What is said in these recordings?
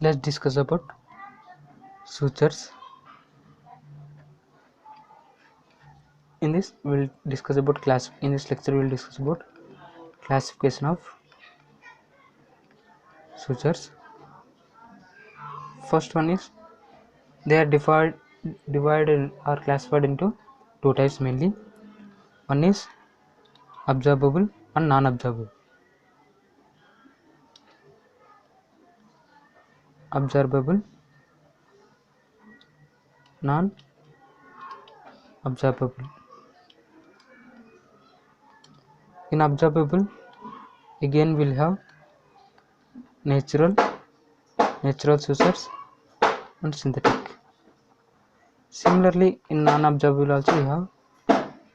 Let's discuss about sutures. In this lecture we'll discuss about classification of sutures. First one is they are divided or classified into two types mainly. One is absorbable and non-absorbable. Absorbable, non-absorbable. In absorbable, again we'll have natural sutures and synthetic. Similarly, in non-absorbable also we have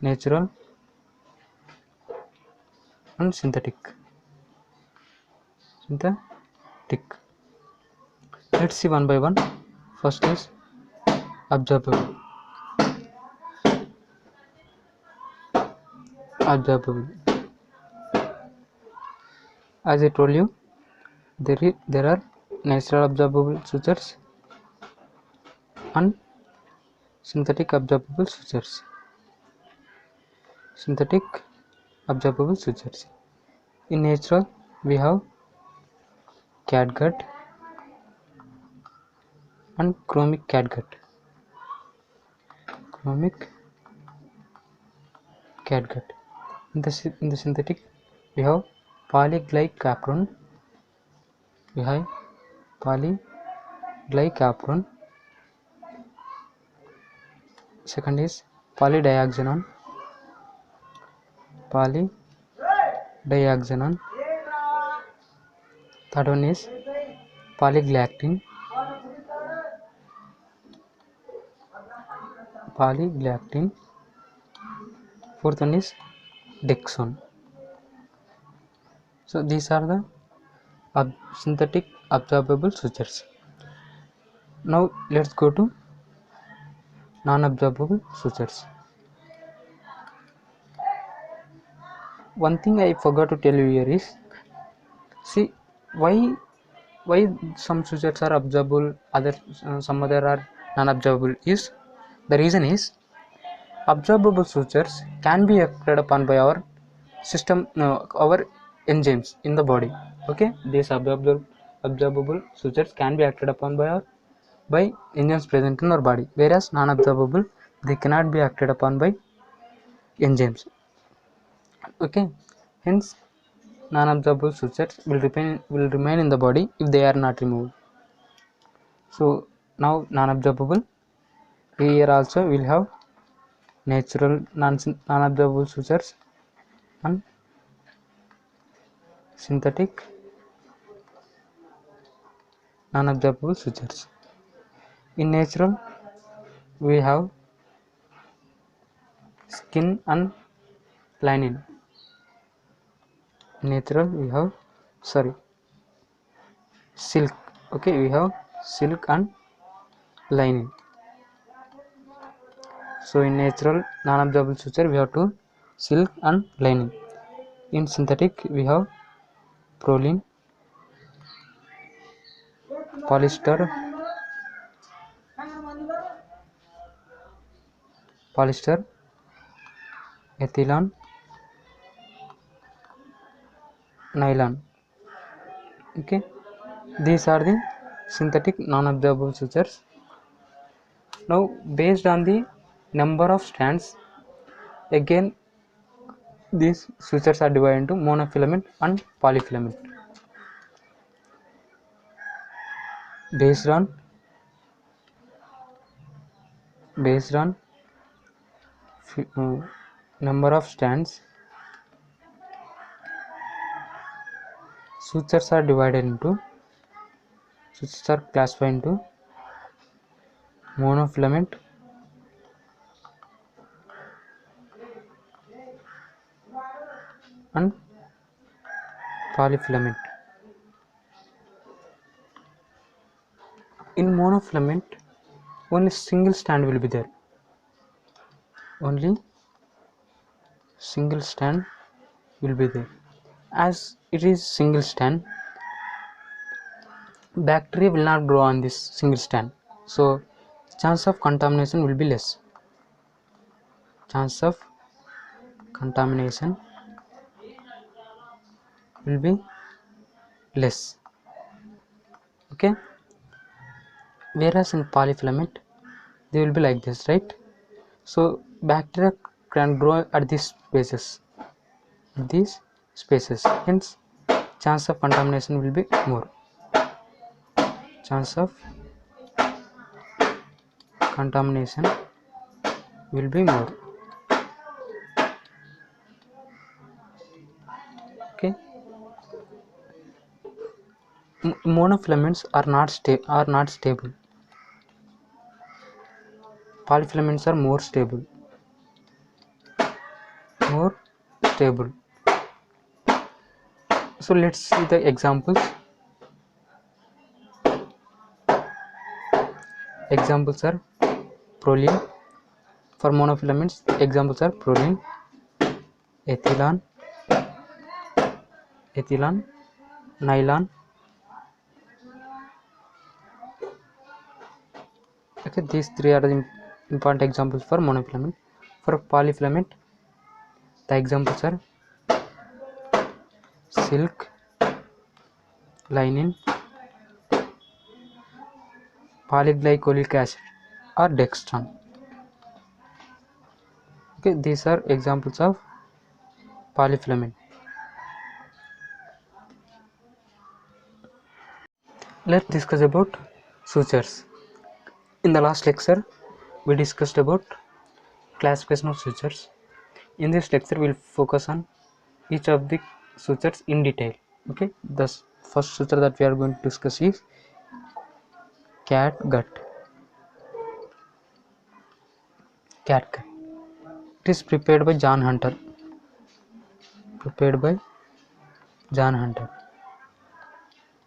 natural and synthetic. Let's see one by one. First is absorbable. As I told you, there are natural absorbable sutures and synthetic absorbable sutures. In natural, we have catgut and chromic catgut. In the synthetic, we have polyglycapron. Second is polydiaxanon. Third one is polyglactin. Fourth one is dexone. So these are the synthetic absorbable sutures. Now let's go to non-absorbable sutures. One thing I forgot to tell you here is, see why some sutures are absorbable, some other are non-absorbable. Is the reason is absorbable sutures can be acted upon by our system, our enzymes in the body. Okay, these absorbable sutures can be acted upon by enzymes present in our body, whereas non-absorbable, they cannot be acted upon by enzymes. Okay, hence non-absorbable sutures will remain in the body if they are not removed. So now non-absorbable, here also we'll have natural non-absorbable sutures and synthetic non-absorbable sutures. In natural, we have skin and lining. Natural, we have silk. Okay, we have silk and lining. So in natural non-absorbable suture, we have two, silk and lining. In synthetic, we have proline, polyester, ethylene, nylon. Okay, these are the synthetic non-absorbable sutures. Now based on the number of strands, again these sutures are divided into monofilament and polyfilament. Based on number of strands, sutures are classified into monofilament and polyfilament. In monofilament, only single strand will be there. As it is single strand, bacteria will not grow on this single stand, so chance of contamination will be less. Chance of contamination will be less. Okay, whereas in polyfilament they will be like this, right? So bacteria can grow at these spaces, hence chance of contamination will be more. Chance of contamination will be more. Okay, monofilaments are not stable. Polyfilaments are more stable. So let's see the examples. Examples are proline. For monofilaments, examples are proline, ethylene, nylon. Okay, these three are the important examples for monofilament. For polyfilament, the examples are silk, linen, polyglycolic acid, or dextran. Okay, these are examples of polyfilament. Let's discuss about sutures. In the last lecture, we discussed about classification of sutures. In this lecture, we'll focus on each of the sutures in detail. Okay, the first suture that we are going to discuss is catgut. Catgut. It is prepared by John Hunter.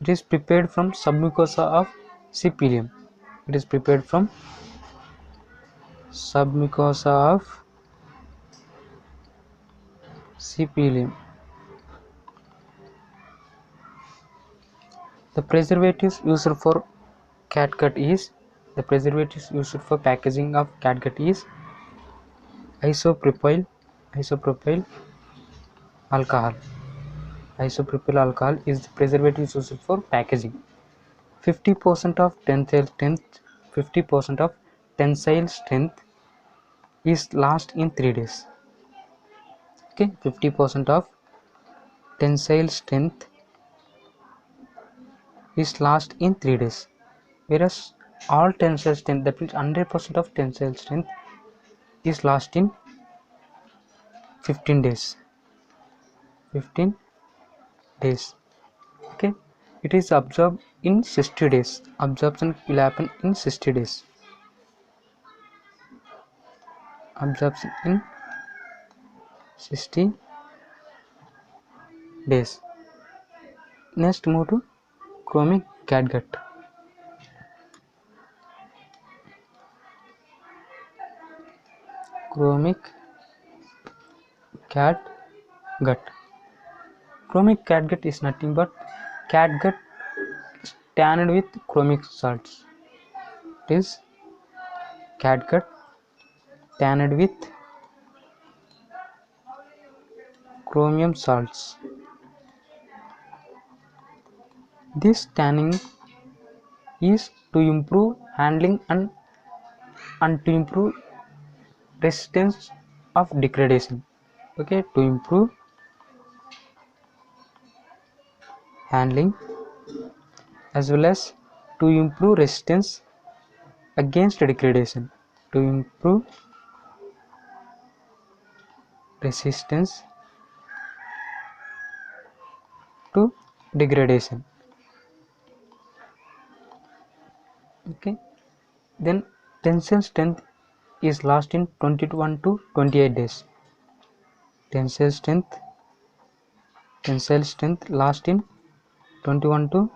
It is prepared from submucosa of Cpelium. It is prepared from submucosa of Cpelium. The preservatives used for catgut is packaging of catgut is isopropyl alcohol. Isopropyl alcohol is the preservative used for packaging. 50% of tensile strength is lost in 3 days. Okay, 50% of tensile strength is lost in 3 days, whereas all tensile strength, that means 100% of tensile strength, is lost in 15 days. Okay, it is absorbed in 60 days. Absorption will happen in 60 days. Absorption in 60 days. Next, move to chromic catgut. Chromic catgut. Chromic catgut is nothing but catgut tanned with chromic salts. It is catgut tanned with chromium salts. This tanning is to improve handling and to improve resistance of degradation. Okay, to improve handling as well as to improve resistance against degradation. To improve resistance to degradation. Okay, then tensile strength is lost in 21 to 28 days. Tensile strength lost in 21 to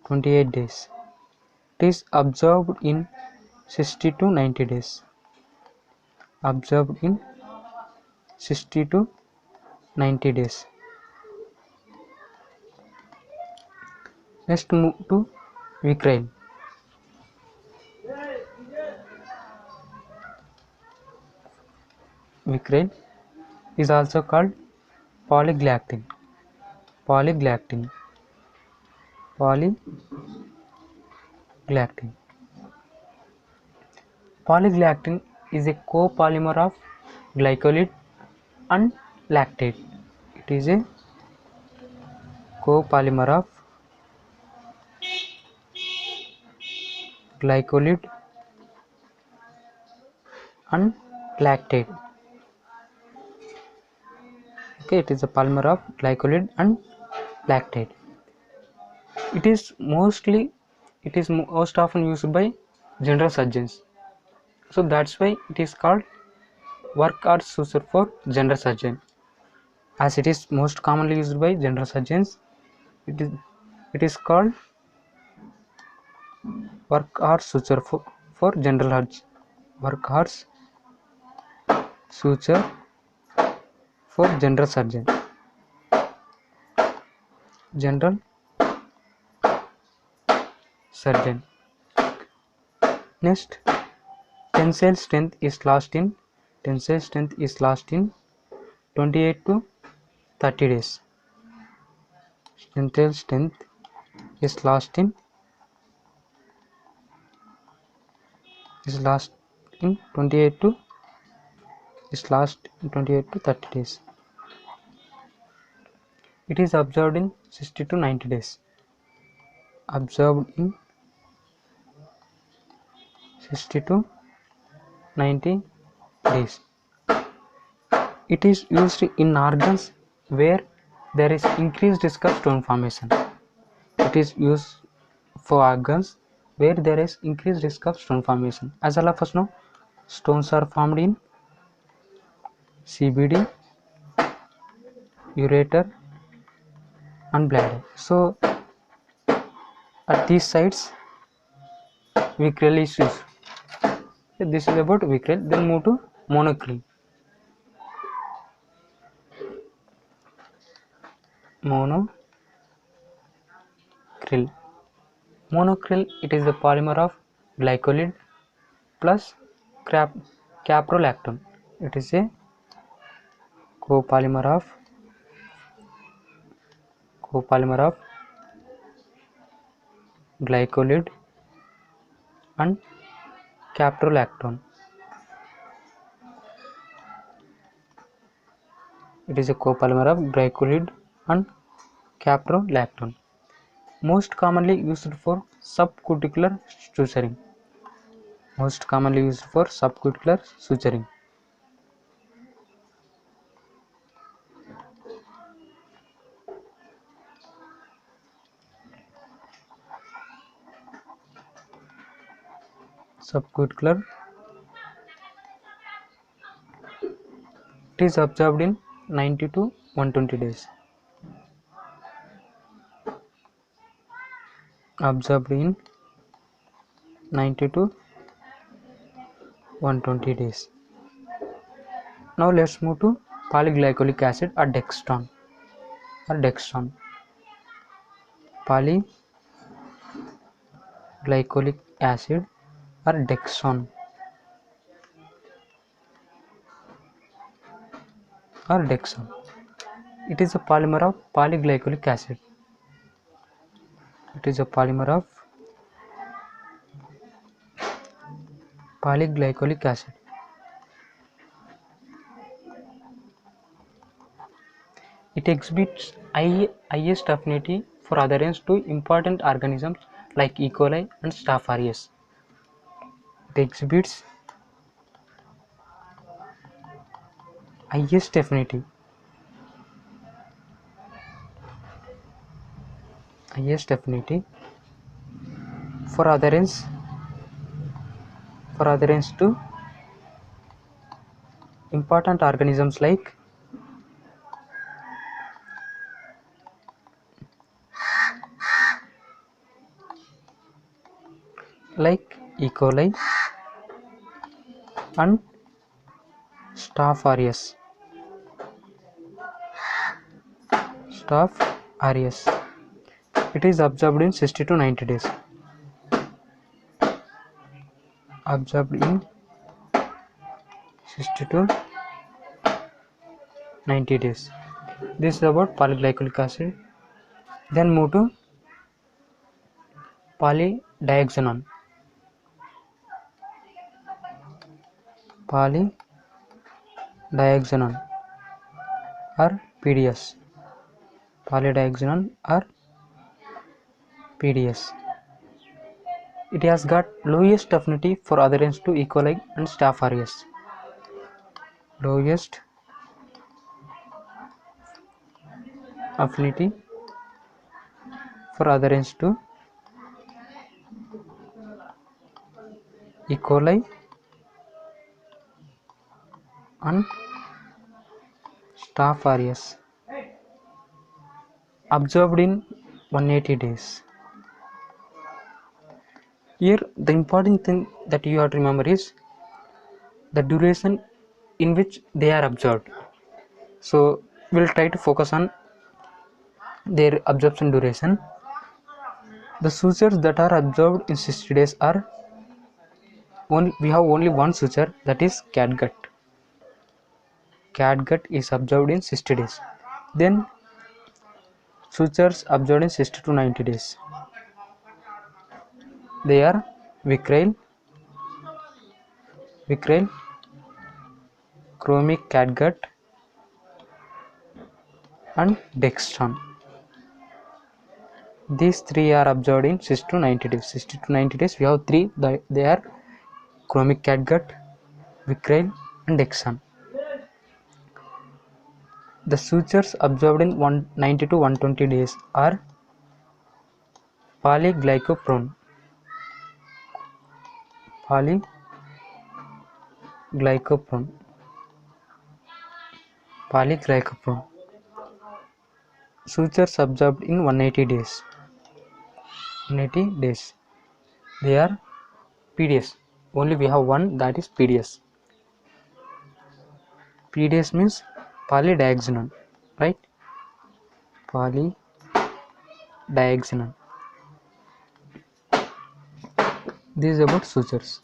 28 days. It is absorbed in 60 to 90 days. Absorbed in 60 to 90 days. Next move to vicryl. Vicryl is also called polyglactin. Polyglactin. Polyglactin. Polyglactin is a copolymer of glycolide and lactate. It is a copolymer of glycolide and lactate. Okay, it is a polymer of glycolide and lactate. It is most often used by general surgeons. So that's why it is called workhorse suture for general surgeon. As it is most commonly used by general surgeons, it is called workhorse suture for workhorse suture for general surgeon. General surgeon. Next, tensile strength is lost in 28 to 30 days. Tensile strength is lost in 28 to 30 days. It is observed in 60 to 90 days. Observed in 60 to 90 days. It is used in organs where there is increased risk of stone formation. It is used for organs where there is increased risk of stone formation. As all of us know, stones are formed in CBD, ureter and bladder. So at these sites vicryl is used. This is about vicryl. Then move to monocryl. Monocryl, it is the polymer of glycolide plus caprolactone. It is a copolymer of glycolide and caprolactone. It is a copolymer of glycolide and caprolactone. Most commonly used for subcuticular suturing. Subcuticular. It is observed in 90 to 120 days. Observed in 90 to 120 days. Now let's move to polyglycolic acid or dextran. Polyglycolic acid or dextran. It is a polymer of polyglycolic acid. It exhibits highest affinity for adherence to important organisms like E. coli and Staph aureus. It exhibits highest affinity for adherence to important organisms like E. coli and Staph aureus. It is absorbed in 60 to 90 days. Absorbed in 60 to 90 days. This is about polyglycolic acid. Then move to polydioxanone. Polydioxanone or PDS. Polydioxanone or PDS. It has got lowest affinity for adherence to E. coli and Staph aureus. Lowest affinity for adherence to E. coli and Staph aureus. Absorbed in 180 days. Here the important thing that you have to remember is the duration in which they are absorbed. So we'll try to focus on their absorption duration. The sutures that are absorbed in 60 days are we have only one suture, that is catgut. Catgut is absorbed in 60 days. Then sutures absorbed in 60 to 90 days. They are Vicryl, chromic catgut and dextran. These three are absorbed in 60 to 90 days. 60 to 90 days we have three. They are chromic catgut, Vicryl and dextran. The sutures absorbed in 190 to 120 days are polyglycoprone. Polyglycoprone. Sutures absorbed in 180 days. 180 days. They are PDS. Only we have one, that is PDS. PDS means polydioxanone, right? Polydioxanone. This is about sutures.